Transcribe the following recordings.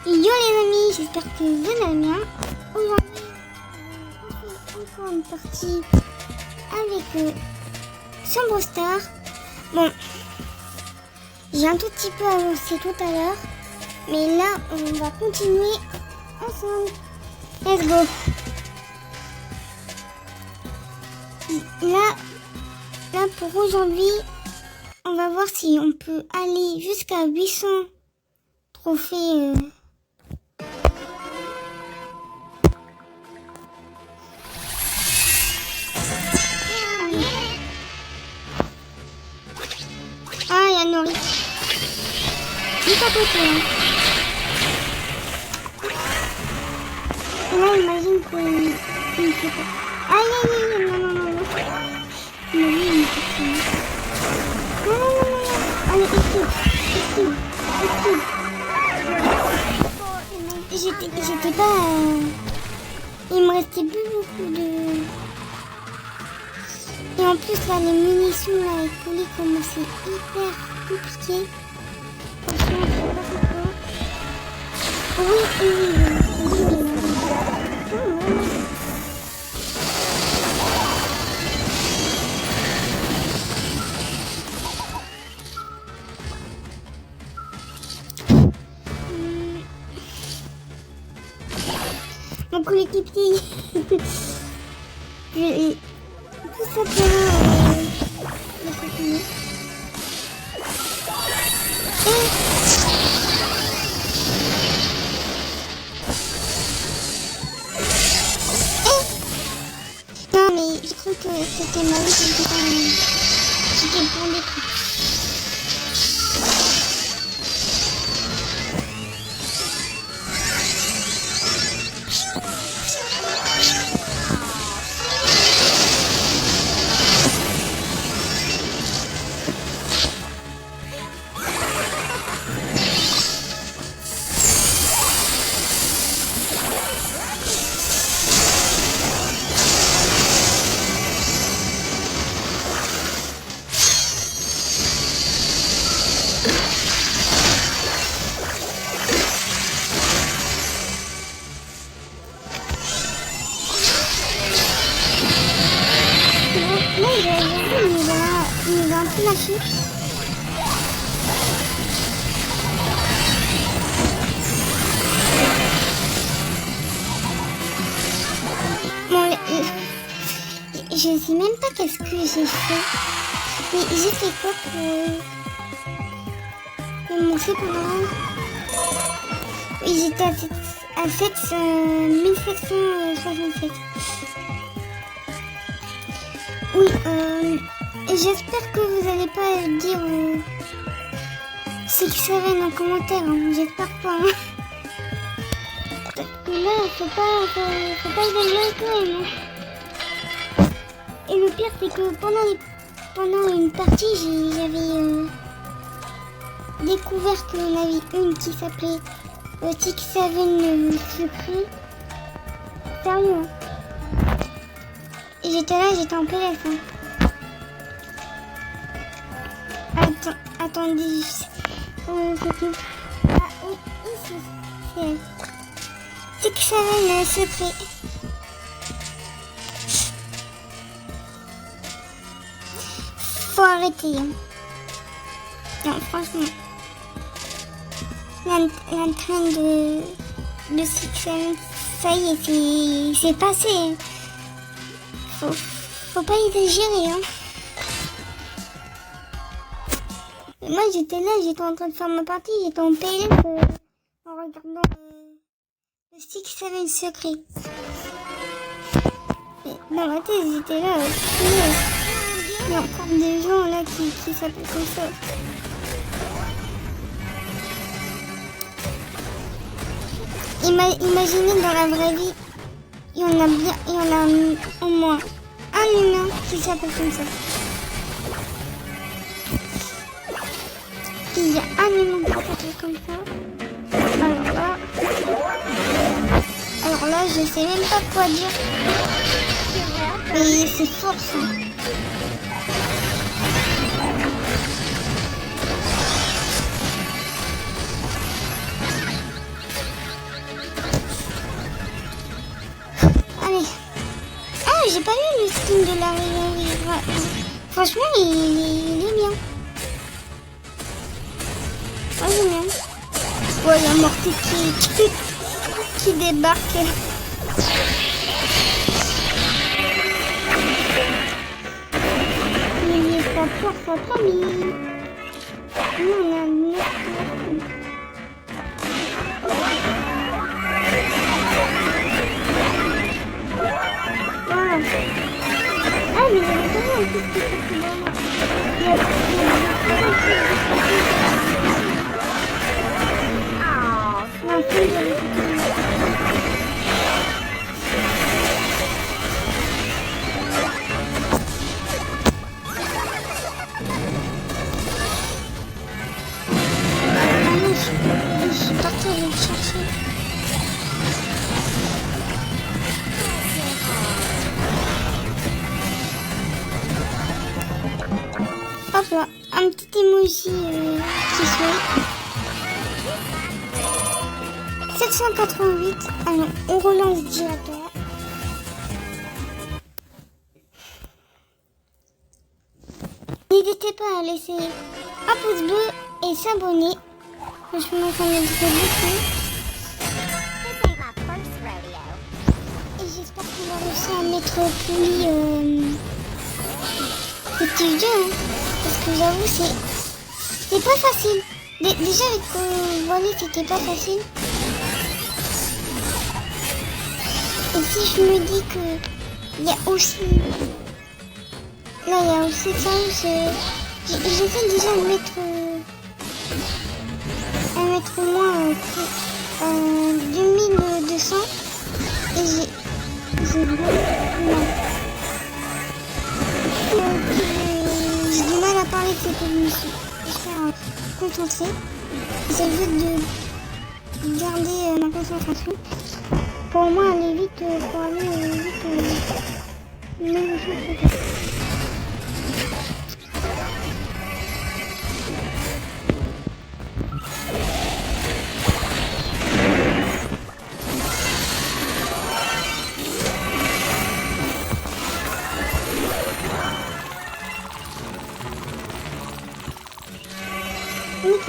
Yo les amis, j'espère que vous allez bien. Aujourd'hui, on fait encore une partie avec Sombre Star. Bon, j'ai un tout petit peu avancé tout à l'heure, mais là on va continuer ensemble. Let's go. Là pour aujourd'hui, on va voir si on peut aller jusqu'à 800 trophées. Ah, il y a Nori. Juste à côté. Hein. Et là, imagine qu'il ne fait pas. Aïe, aïe, aïe, non, non, non, non. Mais lui, il me fait ça. Non, non, non, non, non. Allez, ici. J'étais pas... Il me restait plus beaucoup de... Et en plus, là, les munitions là, avec Polly, comment c'est hyper compliqué. Franchement, je sais pas pourquoi. Oui. Mon coéquipier, tout simplement non mais je crois que c'était ma vie, j'étais pour les coups. Il va un peu lâcher. Bon, je sais même pas qu'est-ce que j'ai fait. Mais j'ai fait quoi pour commencer pendant... Oui, j'étais à 1767. Oui, j'espère que vous allez pas dire ce qui serait en commentaire, hein. J'espère pas. Hein. Parce que là, faut pas exagérer quand même. Hein. Et le pire, c'est que pendant une partie, j'avais découvert qu'il y en avait une qui s'appelait Six Seven Secret. Sérieux. Hein. Et j'étais en PLS. Hein. Attendez. C'était... Ah oui, ici. C'est Six Seven Secret. Faut arrêter. Hein. Non, franchement. L'entraîne de Six Seven, ça y est, c'est passé. Hein. Faut pas exagérer, hein. Et moi j'étais en train de faire ma partie, j'étais en PLS en regardant le Six Seven Secret. Et dans ma tête j'étais là, il y a encore des gens là qui s'appellent comme ça. Imaginez dans la vraie vie, il y en a au moins un humain qui s'appelle comme ça. Il y a un humain qui s'appelle comme ça. Alors là, je sais même pas quoi dire. Mais c'est fort ça. j'ai pas lu le skin de la franchement, il est bien. Moi, j'aime bien. Ouais, il y a Morty qui débarque. Il est pas peur, sa famille. Nous, on a un autre. Voilà. Ah, mais il y avait pas mal de petits trucs là. Il y a je suis partie aller le chercher. Hop là, un petit emoji qui sourit. 788. Alors, on relance directement. N'hésitez pas à laisser un pouce bleu et s'abonner. Franchement, ça m'aiderait beaucoup. Et j'espère qu'on va réussir à mettre plus petit jeu. Hein, parce que j'avoue, c'est pas facile. Déjà, avec Wally, c'était pas facile. Et si je me dis que il y a aussi... Là, il y a aussi ça, j'essaie déjà de mettre au moins 2200 et j'ai du mal à parler, c'est que je me suis hyper concentrée. J'essaie juste de garder ma concentration pour au moins aller vite, pour aller vite ok.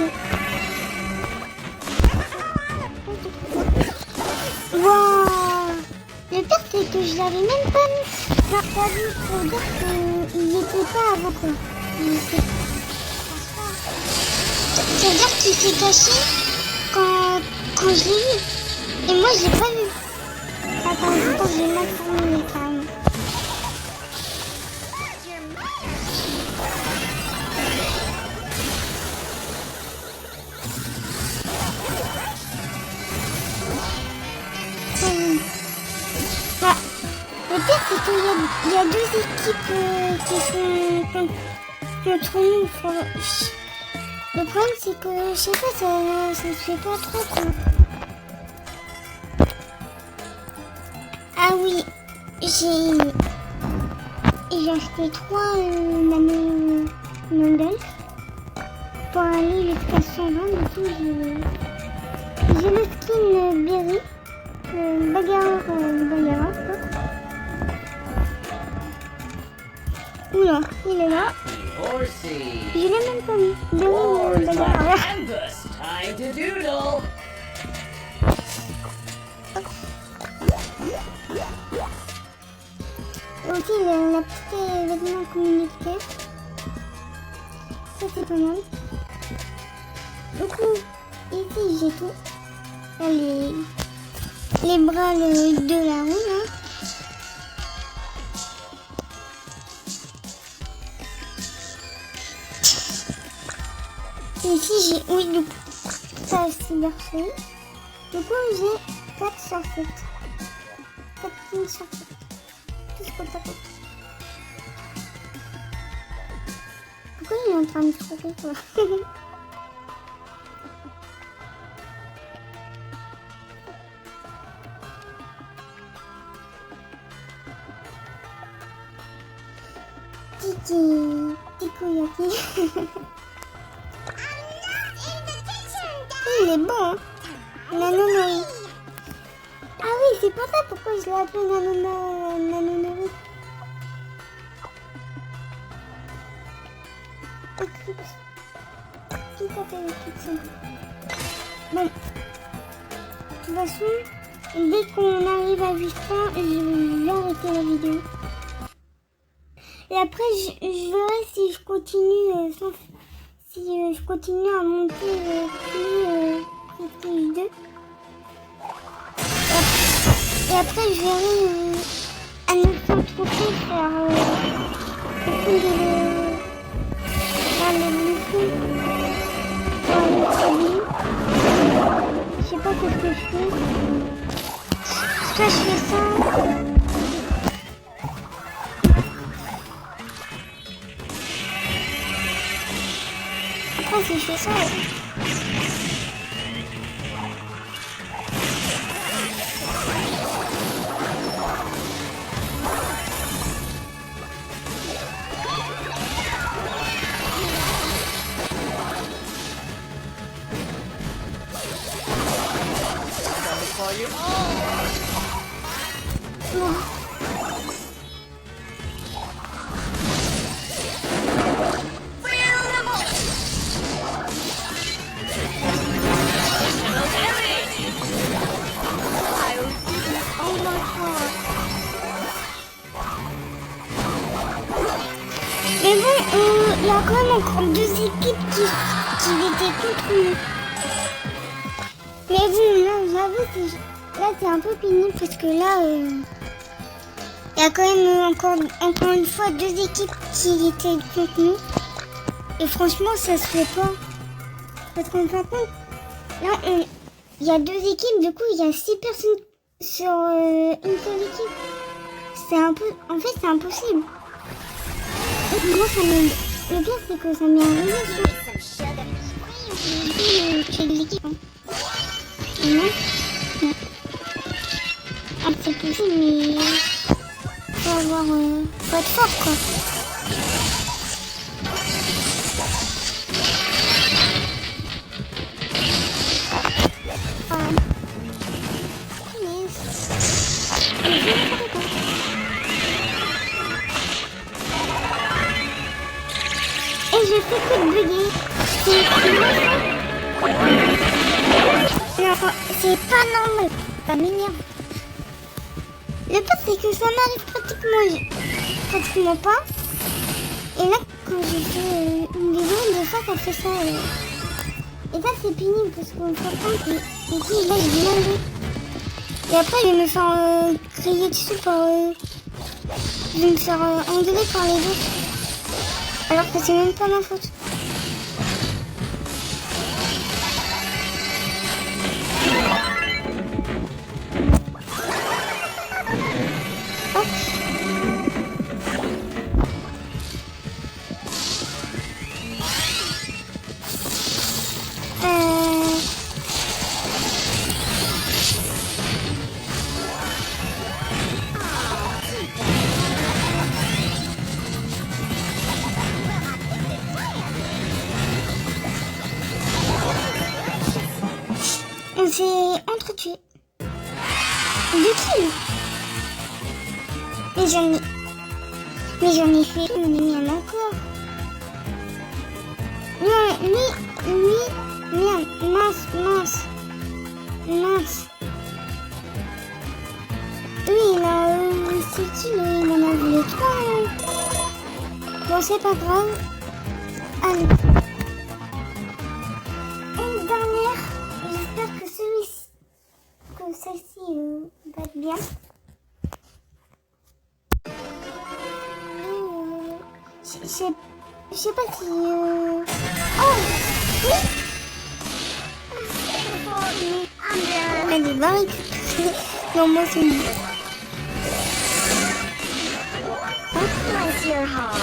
Wow. Le pire c'est que je l'avais même pas mis. Genre t'as vu pour dire qu'il était pas avant quoi. Ça veut dire qu'il s'est caché quand je l'ai vu. Et moi j'ai pas vu. Attends, je vais mal terminer carrément. Le pire c'est qu'il y a deux équipes qui sont contre nous. Le problème c'est que je sais pas, ça se fait pas trop quoi. Ah oui, j'ai acheté 3 nano pour aller jusqu'à 120. Du coup j'ai le skin Berry, bagarreur quoi. Oula, il est là. Je l'ai même pas mis. Bagarreur. Aussi la petite vêtement communicateur. Ça c'est pas mal. Du coup, ici j'ai tout. Là, les bras de la roue là. Et ici j'ai, oui, du coup, ça c'est bercé. Du coup j'ai 4 sur 7. 4 pins sur 7. Tout côte à côte. Pourquoi il est en train de trouver quoi? Tikoyaki. Il est bon, hein. Nanonori. Ah oui, c'est pour ça pourquoi je l'ai appelé Nanonori. Qui t'appelle Pixel? Bon. De toute façon, dès qu'on arrive à 8 points, je vais arrêter la vidéo. Et après, je verrai si je continue si je continue à monter plus 2. Et après, je verrai à 900 trophées faire l'évolution. Je sais pas qu'est-ce que je fais. Soit je fais ça. Après si je fais ça. Mais bon, il y a quand même encore 2 équipes qui étaient contre nous. Mais bon, là, j'avoue que là, c'est un peu pénible parce que là, il y a quand même encore une fois 2 équipes qui étaient contre nous. Et franchement, ça se fait pas. Parce qu'en fin de compte, là, il y a 2 équipes, du coup, il y a 6 personnes sur une seule équipe. En fait, c'est impossible. Moi, le pire, c'est que ça m'est arrivé sur l'équipe. Non. Ah, c'est possible, mais faut être fort, quoi. Et je fais que de bugger. Non, c'est pas normal. Ça m'énerve. Le pire, c'est que ça m'arrive pratiquement pas. Et là, quand j'ai fait une vidéo, des fois, ça fait ça. Et ça, c'est pénible parce qu'on se rend compte que là, il est blindé. Et après, je vais me faire crier dessus par... je vais me faire engueuler par les autres. Alors que c'est même pas ma faute. Hop. On s'est entretués. 2 kills. Mais j'en ai fait une, mais il y en a encore. Non, lui, merde, mince. Oui, il a 6 kills, il en a voulu 3. Bon, c'est pas grave. Allez. Une dernière. J'espère que celle-ci va être bien. Je sais pas si... Oh oui. Elle est dingue. Non, moi c'est... Bless your heart.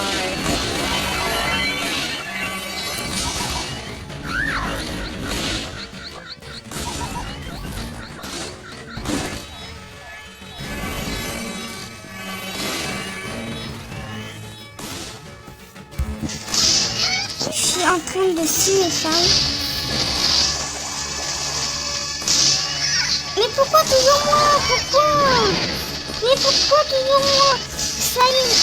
Je suis en train de signer ça. Mais pourquoi toujours moi? Mais pourquoi toujours moi? Salut.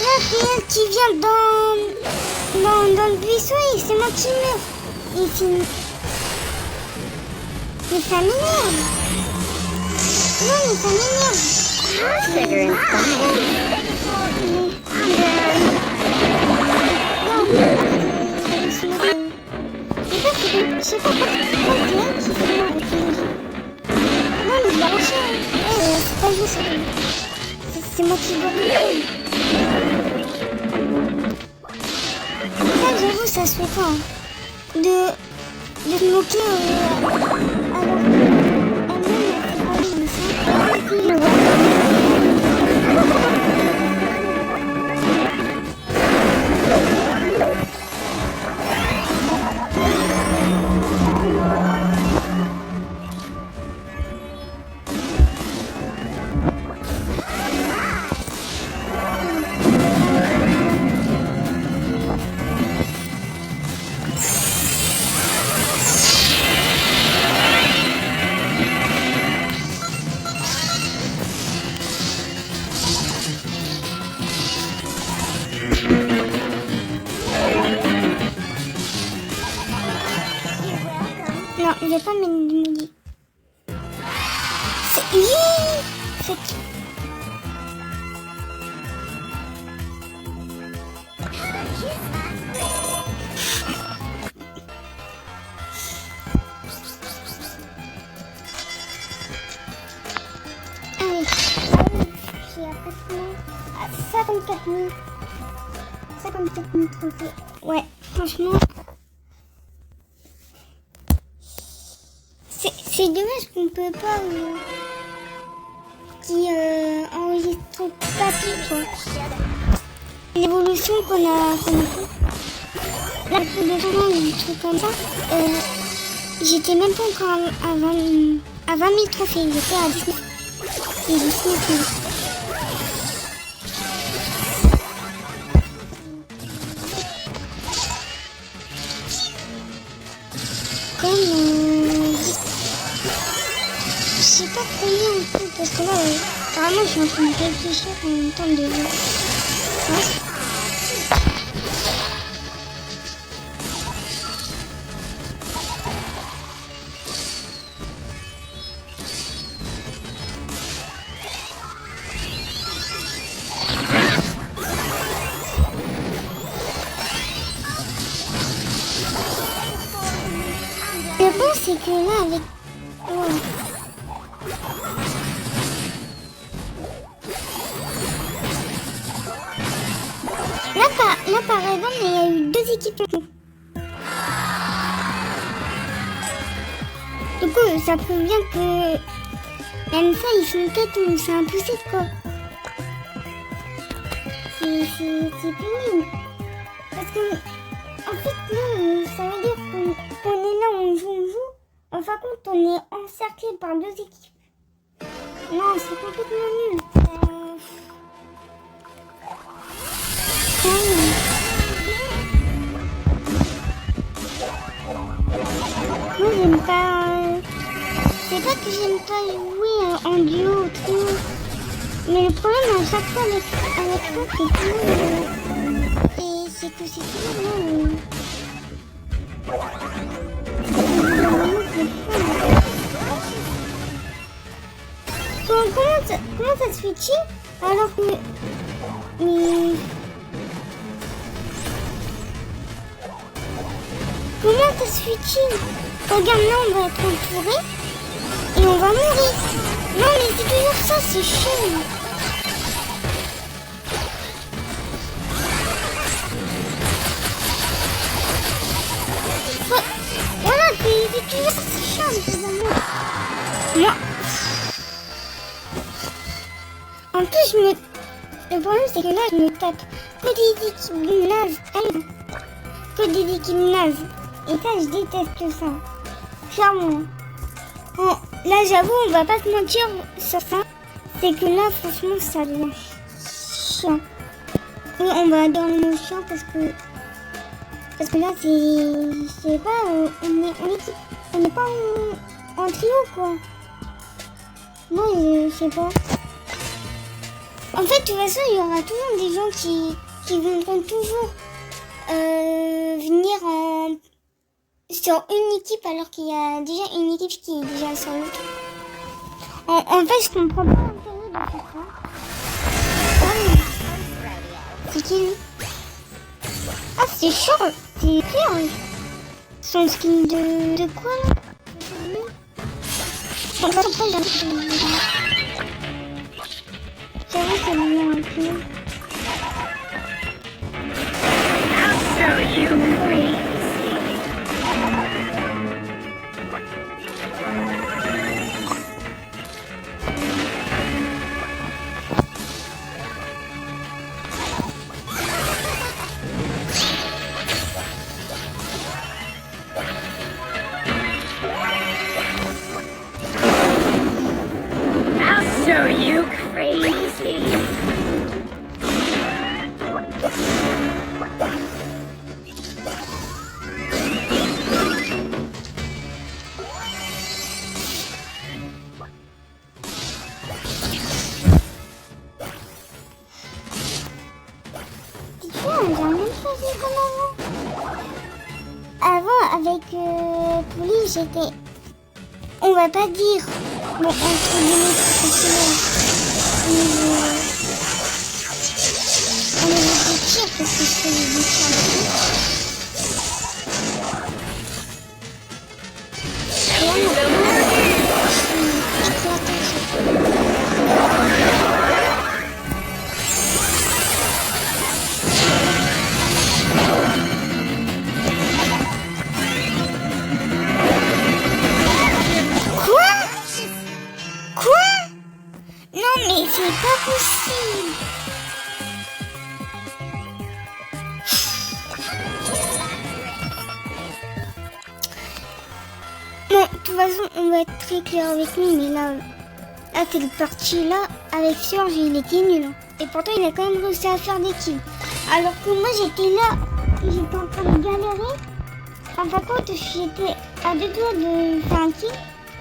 Là, c'est elle qui vient dans le buisson et c'est moi qui meurs. Et c'est... Mais ça m'énerve. Non, mais ça m'énerve. Je sais pas pourquoi c'est elle qui fait moi avec l'énergie. Non, mais je l'ai lâché. C'est pas juste. C'est moi qui dois. Ça, j'avoue, ça se fait pas. De se moquer alors qu'elle-même, non, il va pas m'aider. C'est lui. Allez, j'ai pratiquement 54 000 trophées. Ouais, franchement. C'est dommage qu'on peut pas enregistrer papy, quoi. L'évolution qu'on a fait. Là, pour le moment, des trucs comme ça, j'étais même pas encore à 20 000 trophées. J'étais à 19 000. Comme je sais pas combien en tout, parce que là, carrément, je suis en train de réfléchir en même temps de... Ouais. Le bon, c'est que là, avec... Ouais. Là, par exemple, il y a eu 2 équipes. Du coup, ça prouve bien que même ça, ils sont peut-être, c'est impossible, quoi. C'est pénible. Parce que, en fait, là, ça veut dire qu'on est là, on joue. En fin de compte, on est encerclé par 2 équipes. Non, c'est complètement nul. Moi, j'aime pas... C'est pas que j'aime pas jouer en duo ou trio. Mais le problème à chaque fois avec toi, c'est que c'est toujours comment ça se fait-il alors que... Mais... Comment ça se fait-il? Regarde, là, on va être entouré et on va mourir. Non, mais c'est toujours ça, c'est chiant. Voilà, c'est toujours ça, c'est chiant, les amours. Moi... En plus, le problème, c'est que là, je me tape que des équipes nazes. Que des équipes nazes. Et ça, je déteste ça. Clairement. Bon, là, j'avoue, on va pas se mentir sur ça. C'est que là, franchement, ça devient chiant. Oui, on va dans le mot chiant parce que là, c'est... Je sais pas, on est en équipe. On n'est pas en trio, quoi. Moi, je sais pas. En fait, de toute façon, il y aura toujours des gens qui voudront toujours venir sur une équipe alors qu'il y a déjà une équipe qui est déjà sur l'autre. En fait, je comprends pas l'intérêt de faire ça. C'est qui lui? Ah, c'est Charles. C'est Pierre. Son skin de quoi là? On va pas j'avoue, c'est mignon un peu. Avant, avec Police, j'étais, on va pas dire, bon, entre guillemets, professionnel. On est des tirs parce que je fais des tirs. Et là, c'est pas possible. Bon, de toute façon, on va être très clair avec lui, mais là cette partie-là, avec Serge, il était nul. Et pourtant, il a quand même réussi à faire des kills. Alors que moi, j'étais là, j'étais en train de galérer. En fin de compte, j'étais à 2 doigts de faire un kill.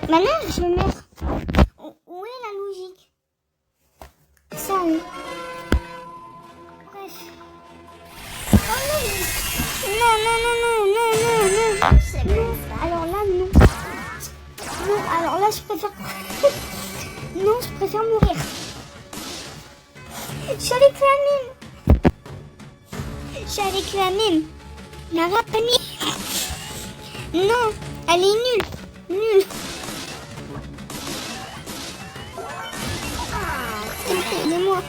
Maintenant, je vais mettre... Où est la logique? Ça, oui. Bref. Oh non, non, non, non, non, non, non, non. Non. Alors là, non. Non, alors là, je préfère... non, je préfère mourir. Je suis avec la mime. Je suis avec la mime. Lara, panique. Non, elle est nulle. Nulle. Aidez-moi.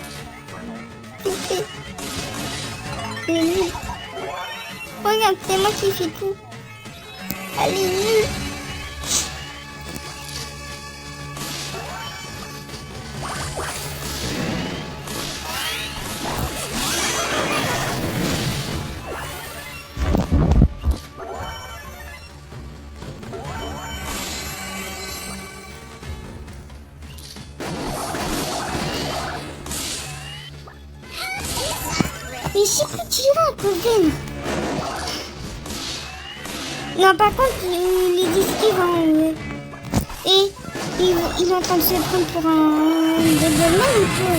Elle est nulle. Regarde, c'est moi qui fais tout. Elle est nulle. Mais je sais plus tirer à cause d'elle. Non, par contre, les esquives en haut. Et il est en train de se prendre pour un dégueulement ou quoi?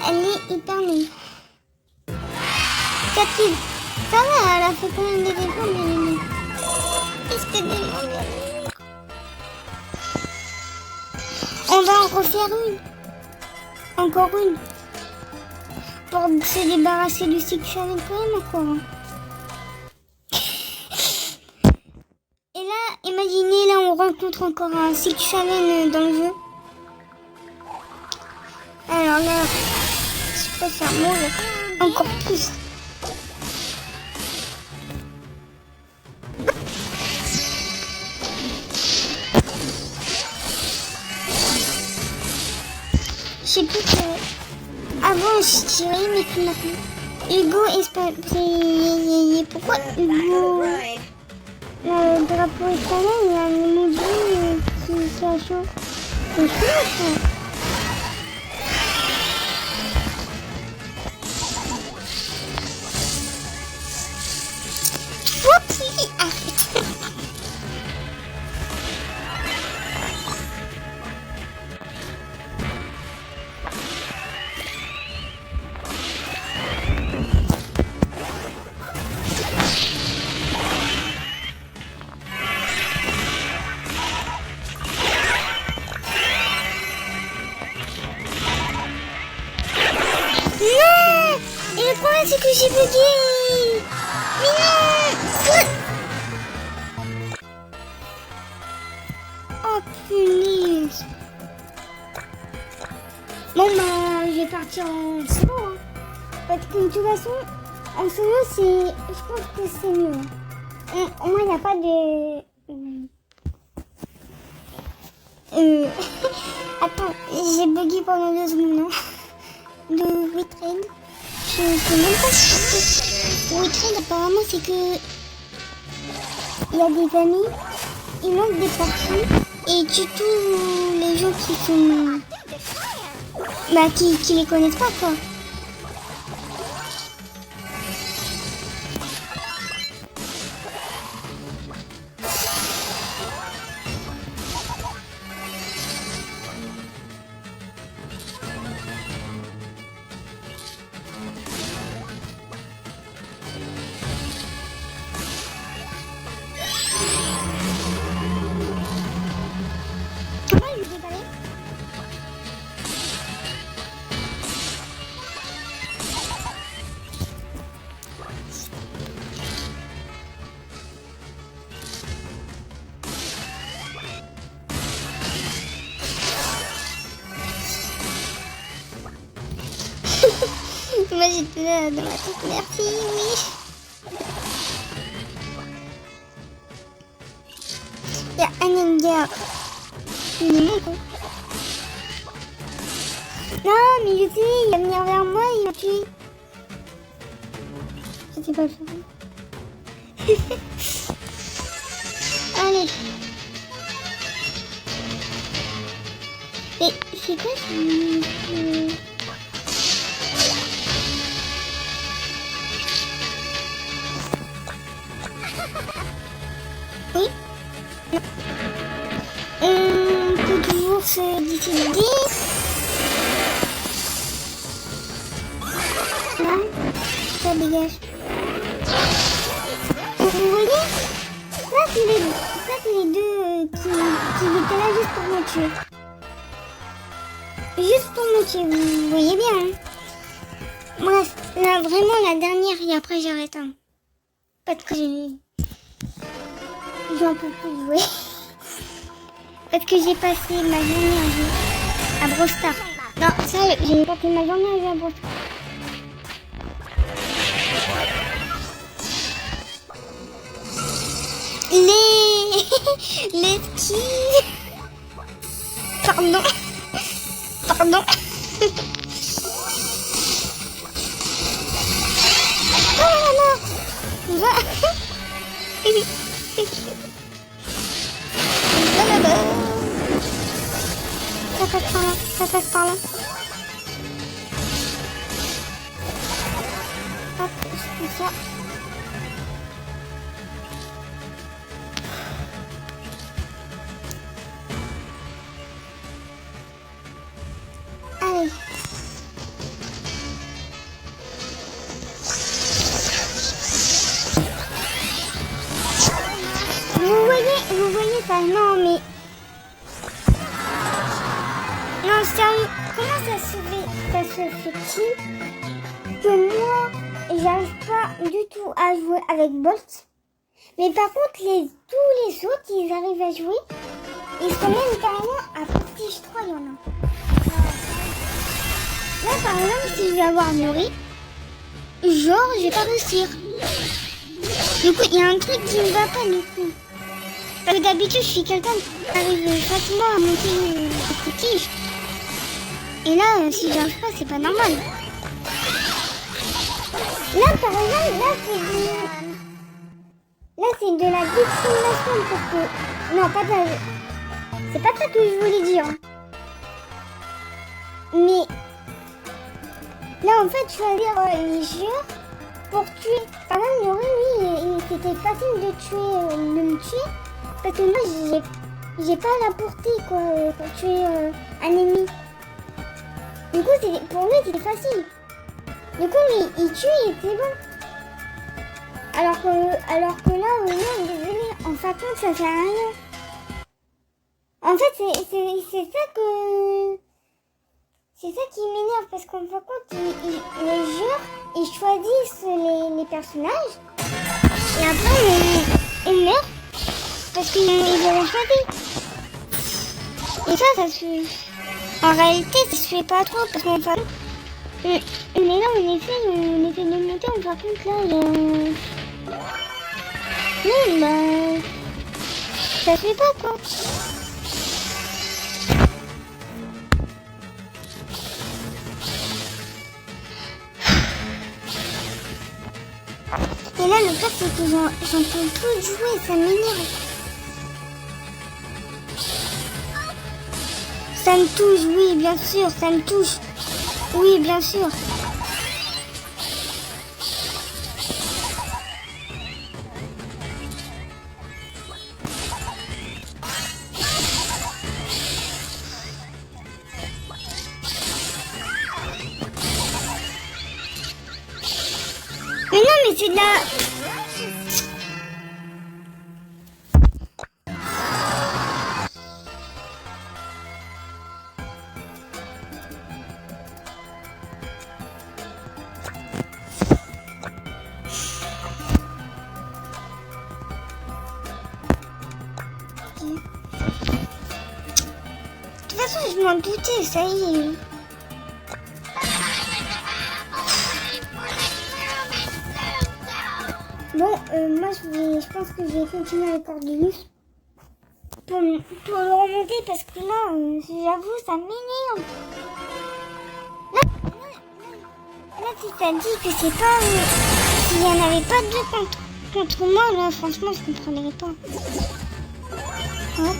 Elle est hyper nulle. 4 kills. Ça va, elle a fait quand même des dégâts, mais elle est nulle. Qu'est-ce que des nuls? On va en refaire une. Encore une. Pour se débarrasser du Six Seven quand même encore. Et là, imaginez, là on rencontre encore un Six Seven dans le jeu. Alors là, je préfère mourir encore plus. Je sais plus que... Avant je tirais, mais plus maintenant. Hugo c'est... Pourquoi Hugo... Le drapeau espagnol, il y a un emoji qui a chaud. C'est chaud, ça. Foxy, arrête. C'est que j'ai bugué. Mais non. Oh punaise. Bon bah je vais partir en solo hein. Parce que de toute façon en solo c'est... Je pense que c'est mieux. Au moins il n'y a pas de... Attends, j'ai bugué pendant 2 secondes hein. De WeTrade. Je sais même pas si c'est... WeTrade apparemment c'est que... Il y a des amis, ils lancent des parties et tuent tous les gens qui sont... Bah qui les connaissent pas quoi. Moi j'étais là dans la tête, merci, oui. Il y a un Edgar. Il est mon con. Non, mais je sais, il va venir vers moi, il m'a tué. Je sais pas le faire. Allez. Mais c'est quoi ça? Oui. On peut toujours se décider. Là, ça dégage. Vous voyez? Ça c'est les deux qui étaient là juste pour me tuer. Juste pour me tuer, vous voyez bien. Hein. Bref, là vraiment la dernière et après j'arrête. Hein. Parce que j'en peux plus jouer. Parce que j'ai passé ma journée à jouer à Brawl Stars. Non, sérieux, j'ai passé ma journée à jouer à Brawl Stars. Les skis. Pardon. Pardon. Oh non. Va. Ça passe par là, ça passe par là. Hop, je fais ça. Allez. Vous voyez ça? Non mais... Non sérieux, comment ça se fait-il que moi, j'arrive pas du tout à jouer avec Bolt, mais par contre tous les autres, ils arrivent à jouer, ils sont même carrément à prestige 3, il y en a. Là par exemple, si je vais avoir nourri, genre je vais pas réussir. Du coup, il y a un truc qui ne va pas du coup. Parce que d'habitude, je suis quelqu'un qui arrive facilement à monter le prestige. Et là, si j'arrive pas, c'est pas normal. Là, par exemple, là, c'est de la discrimination pour que... Non, pas de... C'est pas ça que je voulais dire. Mais... Là, en fait, choisir les jeux pour tuer. Par exemple, Yoru, lui, c'était facile de me tuer. Parce que moi, j'ai pas la portée, quoi, pour tuer un ennemi. Du coup, pour lui, c'était facile. Du coup, il tue et c'est bon. Alors que là, non, désolé, en fin de compte, ça sert à rien. En fait, c'est ça qui m'énerve, parce qu'en fin de compte, les jeux, ils choisissent les personnages, et après, ils meurent, parce qu'ils ont choisi. Et ça se fait... En réalité, ça se fait pas trop, parce qu'en fin de compte, mais là, on essaie de monter, en fin de compte, là, non, bah... Ça se fait pas, quoi. Et là, le fait, c'est que j'entends tout jouer, ça m'énerve. Ça me touche, oui, bien sûr, ça me touche. Oui, bien sûr. Mais non, mais c'est de la... De toute façon, je m'en doutais, ça y est. Bon, moi, je pense que je vais continuer avec Cordelius pour le remonter, parce que là, j'avoue, ça m'énerve. Là, si ça dit que c'est pas... s'il n'y en avait pas deux contre moi, là, franchement, je comprendrais pas. Hop.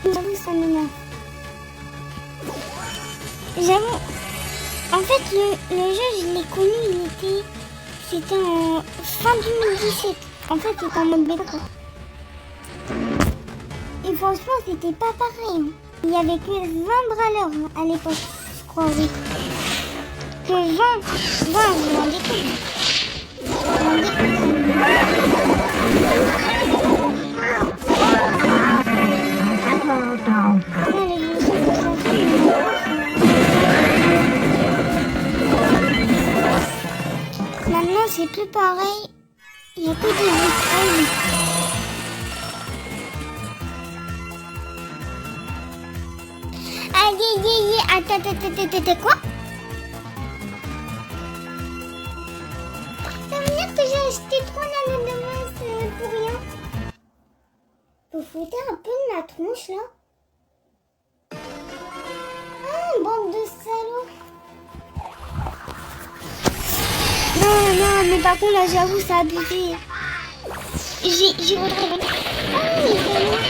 J'avoue, ça m'énerve. J'avoue, en fait, le jeu, je l'ai connu, c'était en fin 2017. En fait, c'était en mode bêta, quoi. Et franchement, c'était pas pareil. Hein. Il y avait que 20 brawlers à l'époque, je crois, oui. Que 20, vous vous rendez compte. Maintenant, c'est plus pareil. Il y a que des vitrailles. Attends, quoi? Ça veut dire que j'ai acheté 3 nanos de masse pour rien. Faut foutre un peu de ma tronche, là. Ah, bande de salauds. Non, mais par contre, là, j'avoue, ça a abusé. J'ai retrouvé... Ah, les salauds.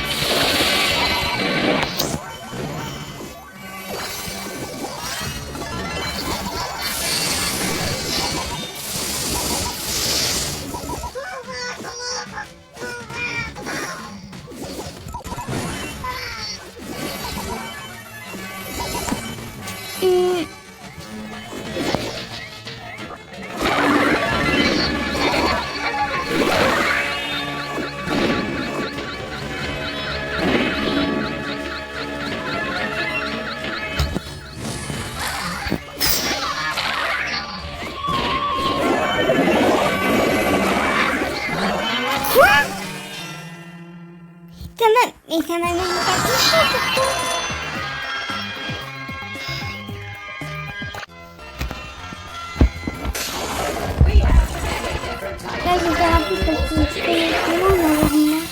Mais ça m'a même pas touché pourtant. Là, je vais rapide parce que c'est vraiment malheureusement.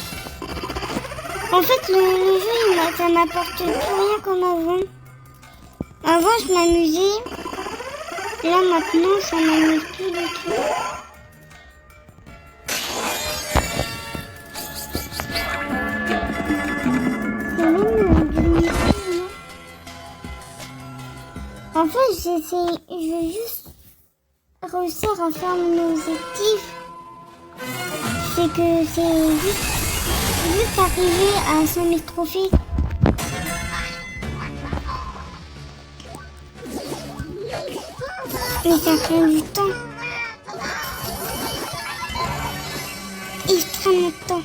En fait, le jeu, ça m'apporte plus rien comme avant. Avant, je m'amusais. Là, maintenant, ça m'amuse plus du tout. C'est même du mythe, non? En fait, je veux juste réussir à faire mon objectif. C'est que c'est juste arriver à 100 000 trophées. Mais ça prend du temps. Extrêmement de temps.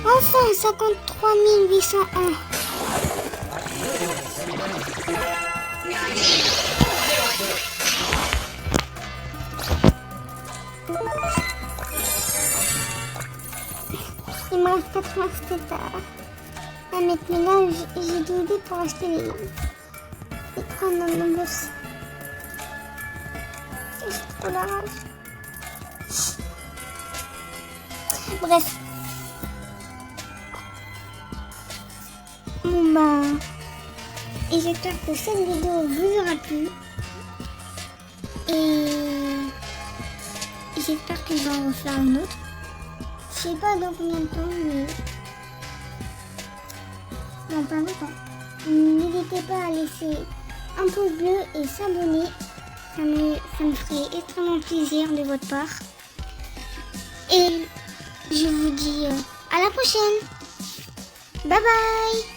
Enfin, 53 801. Il me reste 87 à mettre, mais là j'ai des idées pour acheter les crânes dans mon boss. J'ai trop la rage. Bref. Bon bah, et j'espère que cette vidéo vous aura plu. Et j'espère que je vais en refaire une autre. Je sais pas dans combien de temps, mais dans pas longtemps. N'hésitez pas à laisser un pouce bleu et s'abonner. Ça me ferait extrêmement plaisir de votre part. Et je vous dis à la prochaine. Bye bye.